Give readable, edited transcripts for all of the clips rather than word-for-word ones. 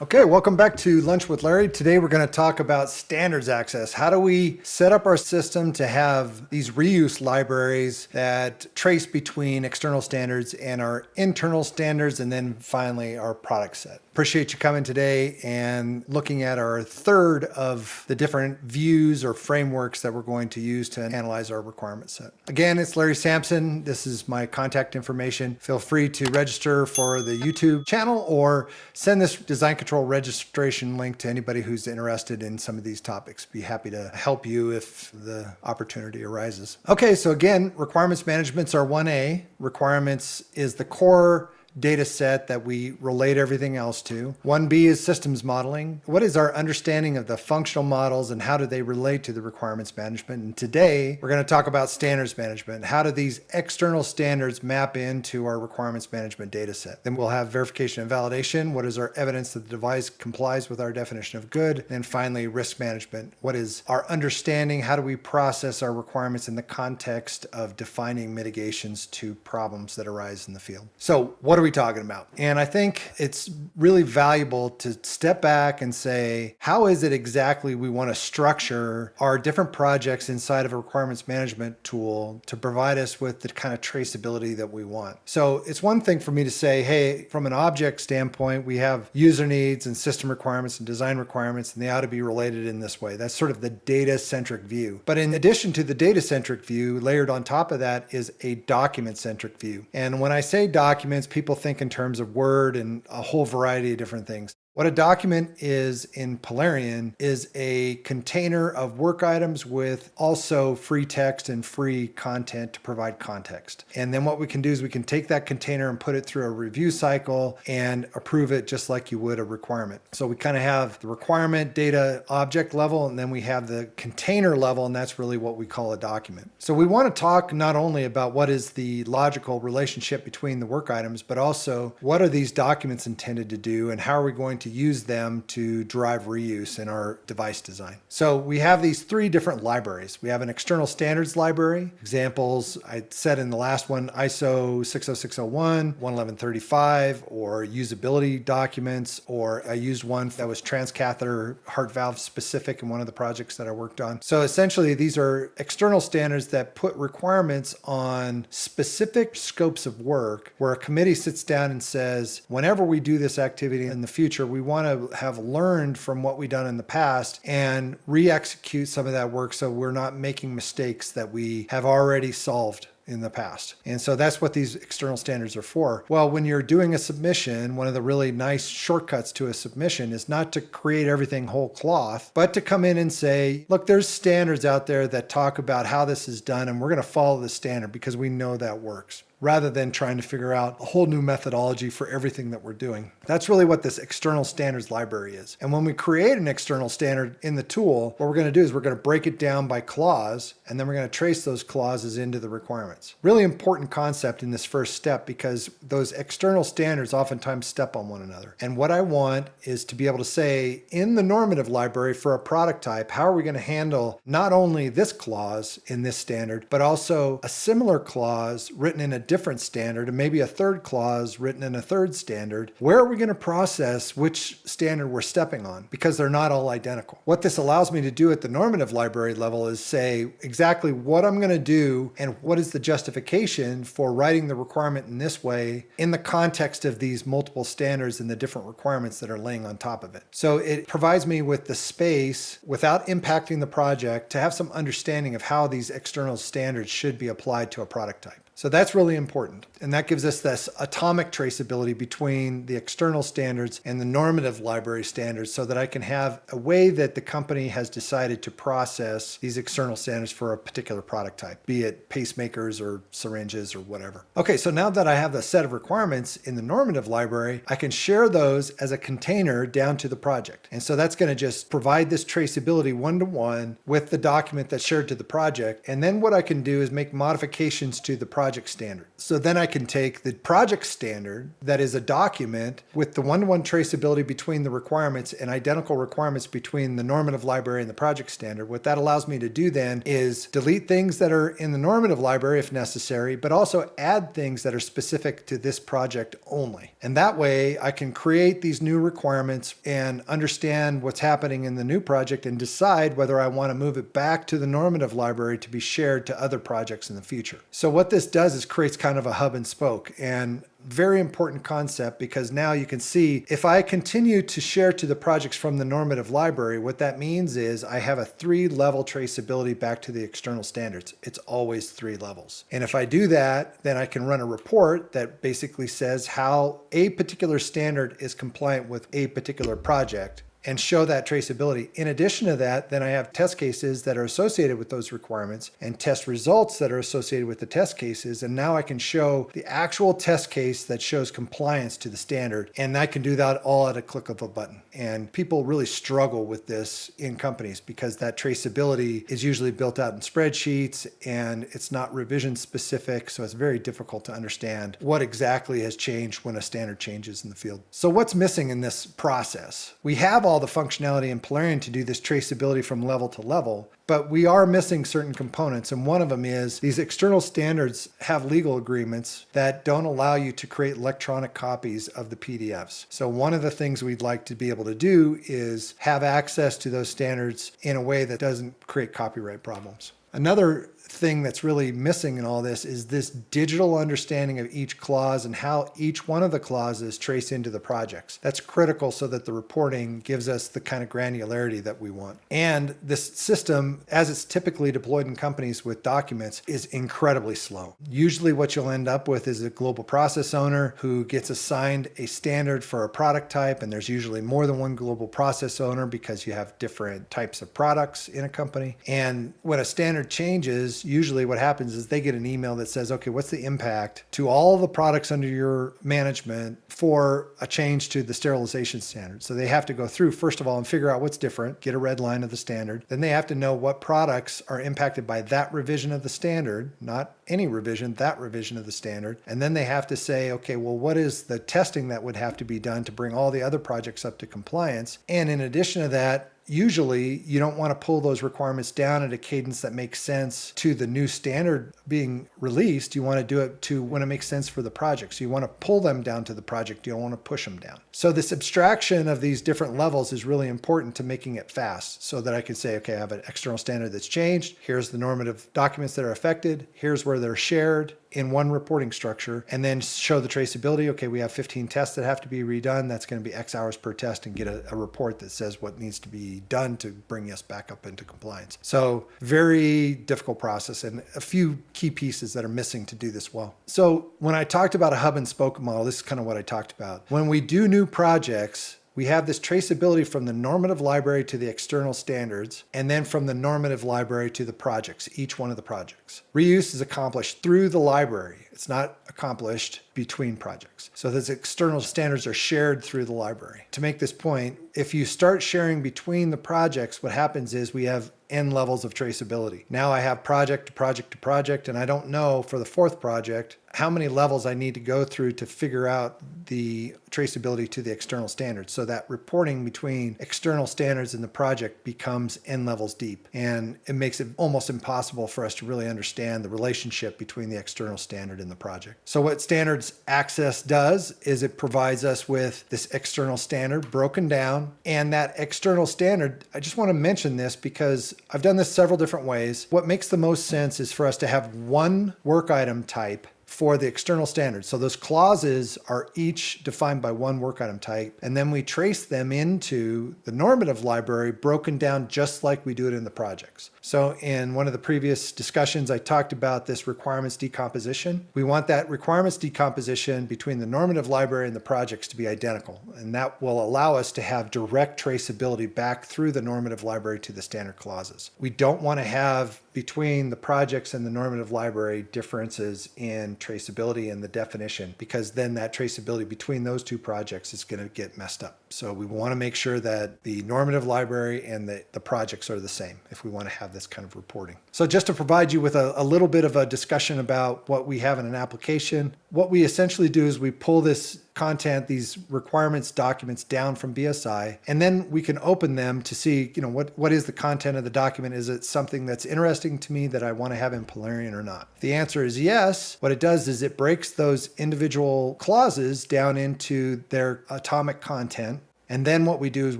Okay, welcome back to Lunch with Larry. Today we're going to talk about standards access. How do we set up our system to have these reuse libraries that trace between external standards and our internal standards, and then finally our product set? Appreciate you coming today and looking at our third of the different views or frameworks that we're going to use to analyze our requirement set. Again, it's Larry Sampson. This is my contact information. Feel free to register for the YouTube channel or send this design control registration link to anybody who's interested in some of these topics. Be happy to help you if the opportunity arises. Okay, so again, requirements managements are 1A. Requirements is the core data set that we relate everything else to. 1B is systems modeling. What is our understanding of the functional models and how do they relate to the requirements management? And today we're going to talk about standards management. How do these external standards map into our requirements management data set? Then we'll have verification and validation. What is our evidence that the device complies with our definition of good? And finally, risk management. What is our understanding? How do we process our requirements in the context of defining mitigations to problems that arise in the field? So what are we talking about? And I think it's really valuable to step back and say, how is it exactly we want to structure our different projects inside of a requirements management tool to provide us with the kind of traceability that we want? So it's one thing for me to say, hey, from an object standpoint, we have user needs and system requirements and design requirements, and they ought to be related in this way. That's sort of the data-centric view. But in addition to the data-centric view, layered on top of that is a document-centric view. And when I say documents, people think in terms of Word and a whole variety of different things. What a document is in Polarian is a container of work items with also free text and free content to provide context. And then what we can do is we can take that container and put it through a review cycle and approve it just like you would a requirement. So we kind of have the requirement data object level, and then we have the container level, and that's really what we call a document. So we want to talk not only about what is the logical relationship between the work items, but also what are these documents intended to do and how are we going to use them to drive reuse in our device design. So we have these three different libraries. We have an external standards library. Examples, I said in the last one, ISO 60601, 11135, or usability documents, or I used one that was transcatheter heart valve specific in one of the projects that I worked on. So essentially, these are external standards that put requirements on specific scopes of work where a committee sits down and says, whenever we do this activity in the future, we want to have learned from what we've done in the past and re-execute some of that work so we're not making mistakes that we have already solved in the past. And so that's what these external standards are for. Well, when you're doing a submission, one of the really nice shortcuts to a submission is not to create everything whole cloth, but to come in and say, look, there's standards out there that talk about how this is done, and we're going to follow the standard because we know that works, rather than trying to figure out a whole new methodology for everything that we're doing. That's really what this external standards library is. And when we create an external standard in the tool, what we're going to do is we're going to break it down by clause, and then we're going to trace those clauses into the requirements. Really important concept in this first step because those external standards oftentimes step on one another. And what I want is to be able to say in the normative library for a product type, how are we going to handle not only this clause in this standard, but also a similar clause written in a different standard and maybe a third clause written in a third standard. Where are we going to process which standard we're stepping on? Because they're not all identical. What this allows me to do at the normative library level is say exactly what I'm going to do and what is the justification for writing the requirement in this way in the context of these multiple standards and the different requirements that are laying on top of it. So it provides me with the space without impacting the project to have some understanding of how these external standards should be applied to a product type. So that's really important. And that gives us this atomic traceability between the external standards and the normative library standards so that I can have a way that the company has decided to process these external standards for a particular product type, be it pacemakers or syringes or whatever. Okay, so now that I have the set of requirements in the normative library, I can share those as a container down to the project. And so that's going to just provide this traceability one-to-one with the document that's shared to the project. And then what I can do is make modifications to the project project standard. So then I can take the project standard that is a document with the one-to-one traceability between the requirements and identical requirements between the normative library and the project standard. What that allows me to do then is delete things that are in the normative library if necessary, but also add things that are specific to this project only. And that way I can create these new requirements and understand what's happening in the new project and decide whether I want to move it back to the normative library to be shared to other projects in the future. So what this does is creates kind of a hub and spoke, and very important concept, because now you can see if I continue to share to the projects from the normative library, what that means is I have a 3-level traceability back to the external standards. It's always 3 levels. And if I do that, then I can run a report that basically says how a particular standard is compliant with a particular project and show that traceability. In addition to that, then I have test cases that are associated with those requirements and test results that are associated with the test cases. And now I can show the actual test case that shows compliance to the standard. And I can do that all at a click of a button. And people really struggle with this in companies because that traceability is usually built out in spreadsheets and it's not revision specific. So it's very difficult to understand what exactly has changed when a standard changes in the field. So what's missing in this process? We have all the functionality in Polarian to do this traceability from level to level, but we are missing certain components. And one of them is these external standards have legal agreements that don't allow you to create electronic copies of the PDFs. So one of the things we'd like to be able to do is have access to those standards in a way that doesn't create copyright problems. Another thing that's really missing in all this is this digital understanding of each clause and how each one of the clauses trace into the projects. That's critical so that the reporting gives us the kind of granularity that we want. And this system, as it's typically deployed in companies with documents, is incredibly slow. Usually what you'll end up with is a global process owner who gets assigned a standard for a product type, and there's usually more than one global process owner because you have different types of products in a company. And when a standard changes, usually what happens is they get an email that says, okay, what's the impact to all the products under your management for a change to the sterilization standard? So they have to go through, first of all, and figure out what's different, get a red line of the standard. Then they have to know what products are impacted by that revision of the standard, not any revision, that revision of the standard. And then they have to say, okay, well, what is the testing that would have to be done to bring all the other projects up to compliance? And in addition to that, usually you don't want to pull those requirements down at a cadence that makes sense to the new standard being released. You want to do it to when it makes sense for the project. So you want to pull them down to the project. You don't want to push them down. So this abstraction of these different levels is really important to making it fast so that I can say, okay, I have an external standard that's changed. Here's the normative documents that are affected. Here's where they're shared in one reporting structure, and then show the traceability. Okay, we have 15 tests that have to be redone. That's going to be X hours per test, and get a report that says what needs to be done to bring us back up into compliance. So very difficult process, and a few key pieces that are missing to do this well. So when I talked about a hub and spoke model, this is kind of what I talked about. When we do new projects, we have this traceability from the normative library to the external standards, and then from the normative library to the projects, each one of the projects. Reuse is accomplished through the library. It's not accomplished between projects. So those external standards are shared through the library. To make this point, if you start sharing between the projects, what happens is we have n levels of traceability. Now I have project to project to project, and I don't know for the 4th project how many levels I need to go through to figure out the traceability to the external standards. So that reporting between external standards and the project becomes n levels deep. And it makes it almost impossible for us to really understand the relationship between the external standard and the project. So what standards access does is it provides us with this external standard broken down. And that external standard, I just want to mention this because I've done this several different ways. What makes the most sense is for us to have one work item type for the external standards. So those clauses are each defined by one work item type, and then we trace them into the normative library broken down just like we do it in the projects. So in one of the previous discussions, I talked about this requirements decomposition. We want that requirements decomposition between the normative library and the projects to be identical, and that will allow us to have direct traceability back through the normative library to the standard clauses. We don't want to have between the projects and the normative library differences in traceability and the definition, because then that traceability between those two projects is going to get messed up. So we want to make sure that the normative library and the projects are the same if we want to have this kind of reporting. So just to provide you with a little bit of a discussion about what we have in an application, what we essentially do is we pull this content, these requirements documents down from BSI, and then we can open them to see, what is the content of the document? Is it something that's interesting to me that I want to have in Polarian or not? If the answer is yes, what it does is it breaks those individual clauses down into their atomic content. And then what we do is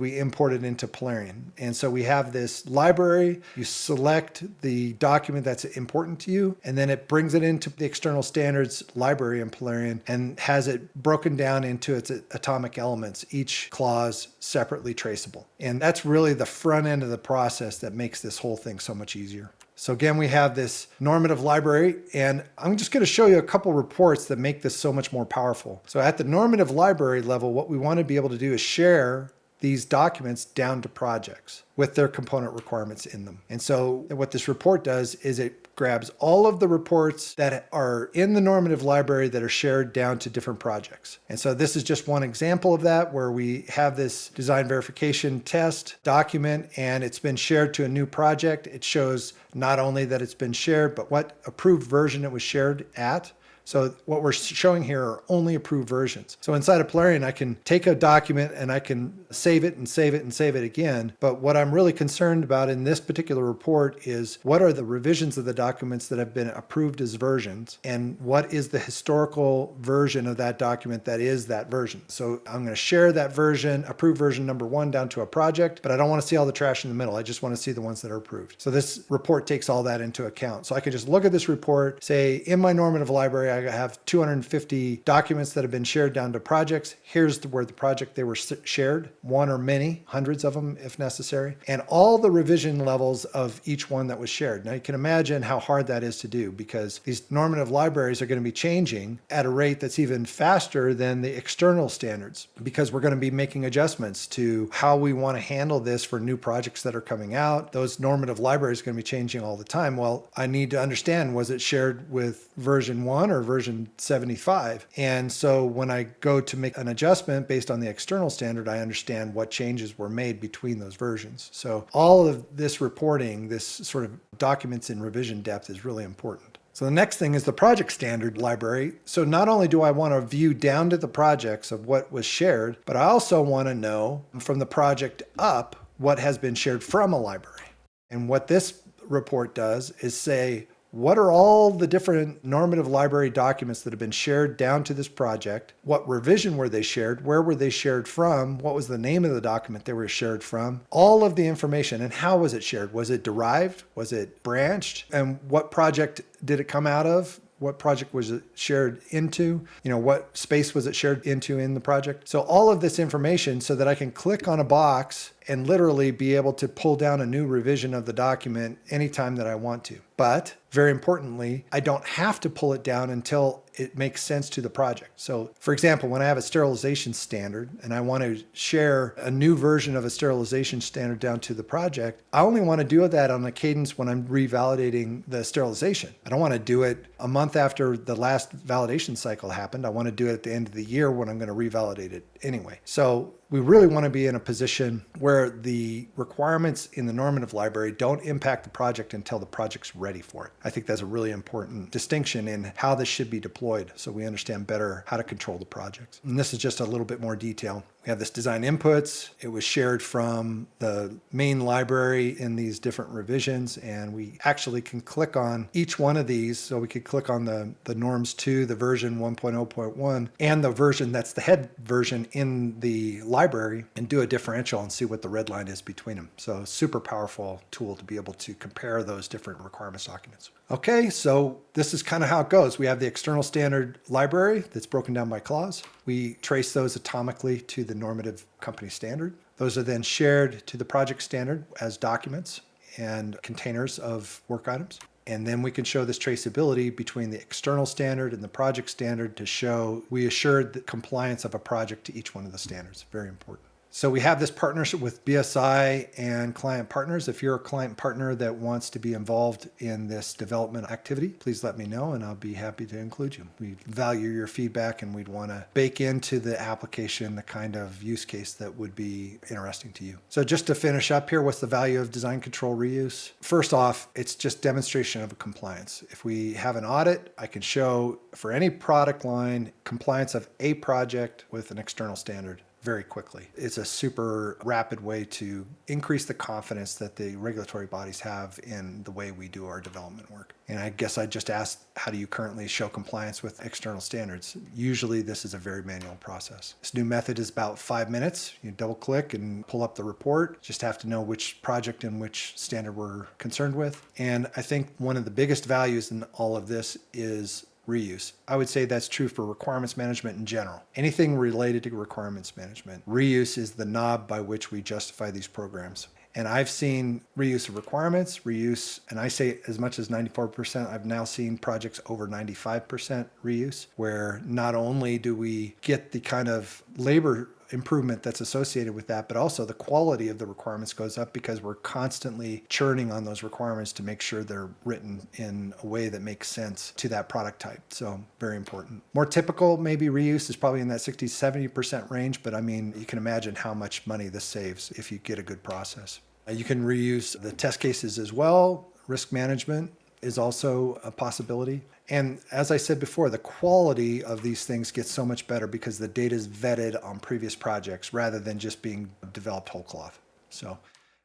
we import it into Polarian. And so we have this library, you select the document that's important to you, and then it brings it into the external standards library in Polarian and has it broken down into its atomic elements, each clause separately traceable. And that's really the front end of the process that makes this whole thing so much easier. So again, we have this normative library, and I'm just going to show you a couple reports that make this so much more powerful. So at the normative library level, what we want to be able to do is share these documents down to projects with their component requirements in them. And so what this report does is it grabs all of the reports that are in the normative library that are shared down to different projects. And so this is just one example of that, where we have this design verification test document and it's been shared to a new project. It shows not only that it's been shared, but what approved version it was shared at. So what we're showing here are only approved versions. So inside of Polarian, I can take a document and I can save it and save it and save it again. But what I'm really concerned about in this particular report is what are the revisions of the documents that have been approved as versions, and what is the historical version of that document that is that version. So I'm going to share that version, approved version number 1, down to a project, but I don't want to see all the trash in the middle. I just want to see the ones that are approved. So this report takes all that into account. So I can just look at this report, say in my normative library, I have 250 documents that have been shared down to projects. Here's where the project they were shared, one or many, hundreds of them if necessary, and all the revision levels of each one that was shared. Now you can imagine how hard that is to do, because these normative libraries are going to be changing at a rate that's even faster than the external standards, because we're going to be making adjustments to how we want to handle this for new projects that are coming out. Those normative libraries are going to be changing all the time. Well, I need to understand, was it shared with version 1 or version 75? And so when I go to make an adjustment based on the external standard, I understand what changes were made between those versions. So all of this reporting, this sort of documents in revision depth, is really important. So the next thing is the project standard library. So not only do I want to view down to the projects of what was shared, but I also want to know from the project up what has been shared from a library. And what this report does is say, what are all the different normative library documents that have been shared down to this project? What revision were they shared? Where were they shared from? What was the name of the document they were shared from? All of the information. And how was it shared? Was it derived? Was it branched? And what project did it come out of? What project was it shared into? What space was it shared into in the project? So all of this information, so that I can click on a box and literally be able to pull down a new revision of the document anytime that I want to. But very importantly, I don't have to pull it down until it makes sense to the project. So for example, when I have a sterilization standard and I want to share a new version of a sterilization standard down to the project, I only want to do that on a cadence when I'm revalidating the sterilization. I don't want to do it a month after the last validation cycle happened. I want to do it at the end of the year when I'm going to revalidate it anyway. So we really want to be in a position where the requirements in the normative library don't impact the project until the project's ready for it. I think that's a really important distinction in how this should be deployed, so we understand better how to control the projects. And this is just a little bit more detail. We have this design inputs. It was shared from the main library in these different revisions, and we actually can click on each one of these. So we could click on the norms 2, the version 1.0.1, and the version that's the head version in the library, and do a differential and see what the red line is between them. So super powerful tool to be able to compare those different requirements documents. Okay, so this is kind of how it goes. We have the external standard library that's broken down by clause. We trace those atomically to the normative company standard. Those are then shared to the project standard as documents and containers of work items. And then we can show this traceability between the external standard and the project standard to show we assured the compliance of a project to each one of the standards. Very important. So we have this partnership with BSI and client partners. If you're a client partner that wants to be involved in this development activity, please let me know and I'll be happy to include you. We value your feedback and we'd want to bake into the application the kind of use case that would be interesting to you. So just to finish up here, what's the value of design control reuse? First off, it's just demonstration of compliance. If we have an audit, I can show for any product line compliance of a project with an external standard very quickly. It's a super rapid way to increase the confidence that the regulatory bodies have in the way we do our development work. And I guess I just asked, how do you currently show compliance with external standards? Usually this is a very manual process. This new method is about 5 minutes. You double click and pull up the report. Just have to know which project and which standard we're concerned with. And I think one of the biggest values in all of this is reuse. I would say that's true for requirements management in general. Anything related to requirements management. Reuse is the knob by which we justify these programs. And I've seen reuse of requirements, reuse, and I say as much as 94%. I've now seen projects over 95% reuse, where not only do we get the kind of labor improvement that's associated with that, but also the quality of the requirements goes up because we're constantly churning on those requirements to make sure they're written in a way that makes sense to that product type. So very important. More typical maybe reuse is probably in that 60-70% range, but I mean, you can imagine how much money this saves if you get a good process. You can reuse the test cases as well. Risk management is also a possibility. And as I said before, the quality of these things gets so much better because the data is vetted on previous projects rather than just being developed whole cloth. So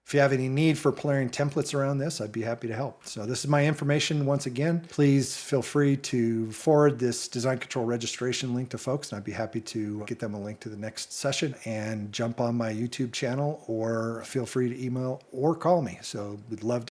if you have any need for pairing templates around this, I'd be happy to help. So this is my information once again. Please feel free to forward this design control registration link to folks, and I'd be happy to get them a link to the next session, and jump on my YouTube channel, or feel free to email or call me. So we'd love to